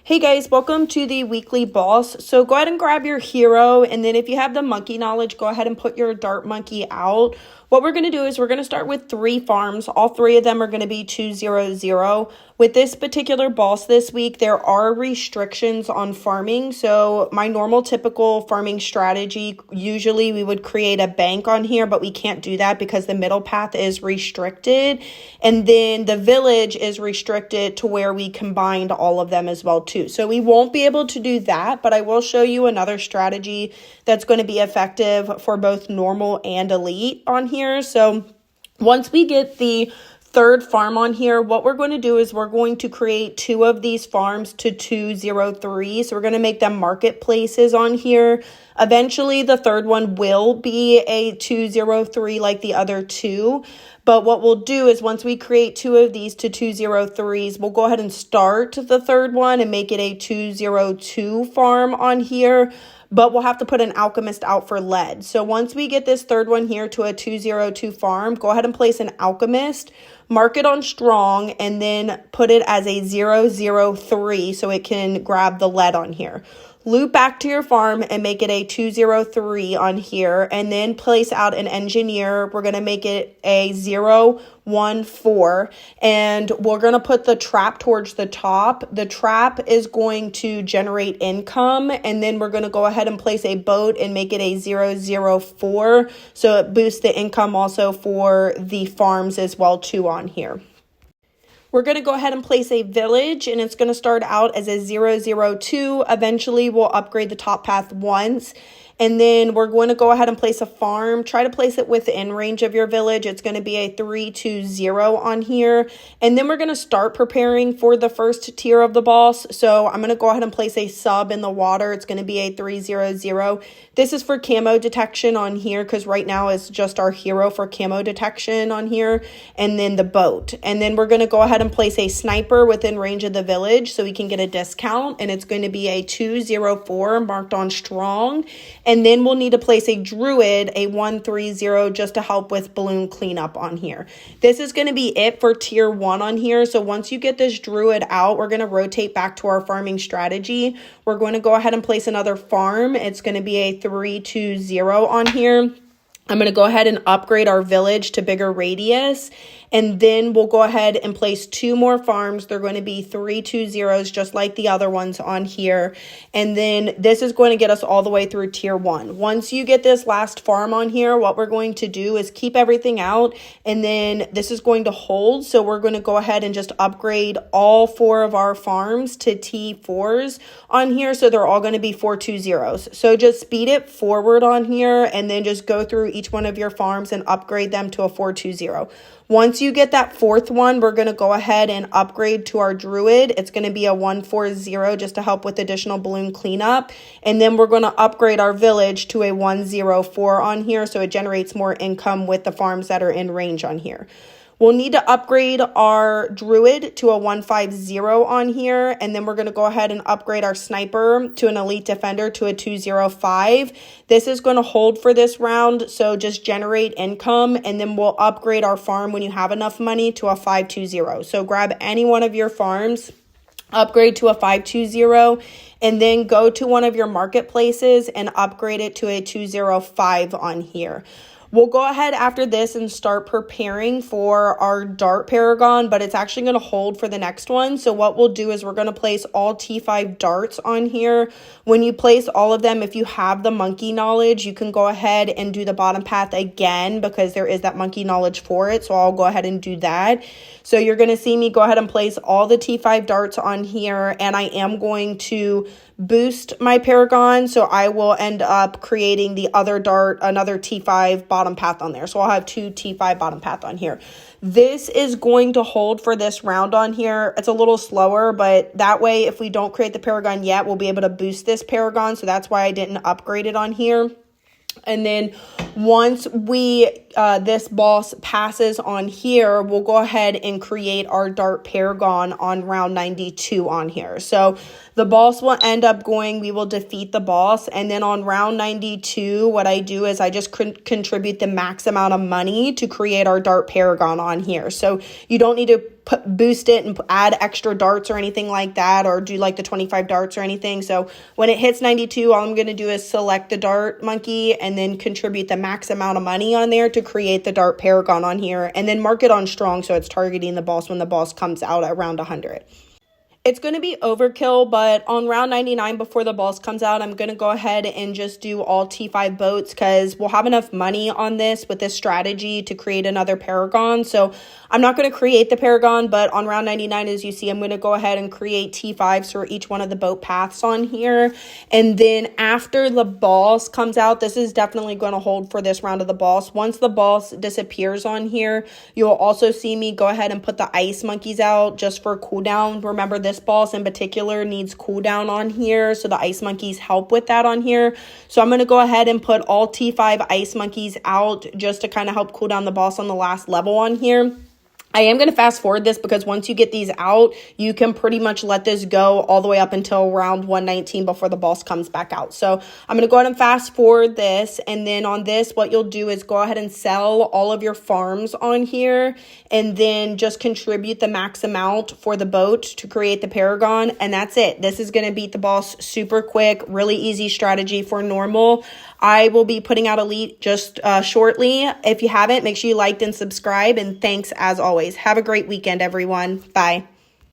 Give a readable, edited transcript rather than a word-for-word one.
Hey guys, welcome to the weekly boss. So go ahead and grab your hero, and then if you have the monkey knowledge, go ahead and put your dart monkey out. What we're going to do is we're going to start with 3 farms. All 3 of them are going to be 200. With this particular boss this week, there are restrictions on farming. So my normal typical farming strategy, usually we would create a bank on here, but we can't do that because the middle path is restricted. And then the village is restricted to where we combined all of them as well too. So we won't be able to do that, but I will show you another strategy that's going to be effective for both normal and elite on here. So once we get the 3rd farm on here, what we're going to do is we're going to create 2 of these farms to 203. So we're going to make them marketplaces on here. Eventually, the 3rd one will be a 203 like the other 2. But what we'll do is once we create 2 of these to 203s, we'll go ahead and start the 3rd one and make it a 202 farm on here. But we'll have to put an alchemist out for lead. So once we get this 3rd one here to a 202 farm, go ahead and place an alchemist, mark it on strong, and then put it as a 003 so it can grab the lead on here. Loop back to your farm and make it a 203 on here, and then place out an engineer. We're going to make it a 014, and we're going to put the trap towards the top. The trap is going to generate income, and then we're going to go ahead and place a boat and make it a 004, so it boosts the income also for the farms as well too on here. We're going to go ahead and place a village, and it's going to start out as a 002. Eventually, we'll upgrade the top path once. And then we're going to go ahead and place a farm. Try to place it within range of your village. It's going to be a 320 on here. And then we're going to start preparing for the first tier of the boss. So I'm going to go ahead and place a sub in the water. It's going to be a 300. This is for camo detection on here because right now it's just our hero for camo detection on here. And then the boat. And then we're going to go ahead and place a sniper within range of the village so we can get a discount. And it's going to be a 204 marked on strong. And then we'll need to place a druid, a 130, just to help with balloon cleanup on here. This is going to be it for tier 1 on here. So once you get this druid out, we're going to rotate back to our farming strategy. We're going to go ahead and place another farm. It's going to be a 320 on here. I'm going to go ahead and upgrade our village to bigger radius. And then we'll go ahead and place 2 more farms. They're going to be 320s just like the other ones on here. And then this is going to get us all the way through tier 1. Once you get this last farm on here, what we're going to do is keep everything out. And then this is going to hold. So we're going to go ahead and just upgrade all 4 of our farms to T4s on here. So they're all going to be 420s. So just speed it forward on here and then just go through each one of your farms and upgrade them to a 420. Once you get that 4th one, we're going to go ahead and upgrade to our druid. It's going to be a 140 just to help with additional balloon cleanup. And then we're going to upgrade our village to a 104 on here so it generates more income with the farms that are in range on here. We'll need to upgrade our druid to a 150 on here, and then we're going to go ahead and upgrade our sniper to an elite defender to a 205. This is going to hold for this round, so just generate income, and then we'll upgrade our farm when you have enough money to a 520. So grab any one of your farms, upgrade to a 520, and then go to one of your marketplaces and upgrade it to a 205 on here. We'll go ahead after this and start preparing for our dart paragon, but it's actually going to hold for the next one. So what we'll do is we're going to place all T5 darts on here. When you place all of them, if you have the monkey knowledge, you can go ahead and do the bottom path again because there is that monkey knowledge for it. So I'll go ahead and do that. So you're going to see me go ahead and place all the T5 darts on here, and I am going to boost my paragon, so I will end up creating the other dart, another T5 bottom path on there. So I'll have 2 T5 bottom path on here. This is going to hold for this round on here. It's a little slower, but that way if we don't create the paragon yet, we'll be able to boost this paragon. So that's why I didn't upgrade it on here. And then once this boss passes on here, we'll go ahead and create our dart paragon on round 92 on here. So the boss will end up going, we will defeat the boss. And then on round 92, what I do is I just contribute the max amount of money to create our dart paragon on here. So you don't need to boost it and add extra darts or anything like that, or do like the 25 darts or anything. So when it hits 92, all I'm going to do is select the dart monkey and then contribute the max amount of money on there to create the dart paragon on here, and then mark it on strong so it's targeting the boss when the boss comes out at round 100. It's going to be overkill, but on round 99 before the boss comes out, I'm going to go ahead and just do all T5 boats because we'll have enough money on this with this strategy to create another paragon. So I'm not going to create the paragon, but on round 99, as you see, I'm going to go ahead and create T5s for each one of the boat paths on here. And then after the boss comes out, this is definitely going to hold for this round of the boss. Once the boss disappears on here, you'll also see me go ahead and put the ice monkeys out just for cooldown. Remember, this boss in particular needs cooldown on here, so the ice monkeys help with that on here. So I'm going to go ahead and put all T5 ice monkeys out just to kind of help cool down the boss on the last level on here. I am going to fast forward this because once you get these out, you can pretty much let this go all the way up until round 119 before the boss comes back out. So I'm going to go ahead and fast forward this. And then on this, what you'll do is go ahead and sell all of your farms on here and then just contribute the max amount for the boat to create the paragon. And that's it. This is going to beat the boss super quick, really easy strategy for normal. I will be putting out Elite just shortly. If you haven't, make sure you liked and subscribe. And thanks as always. Have a great weekend, everyone. Bye.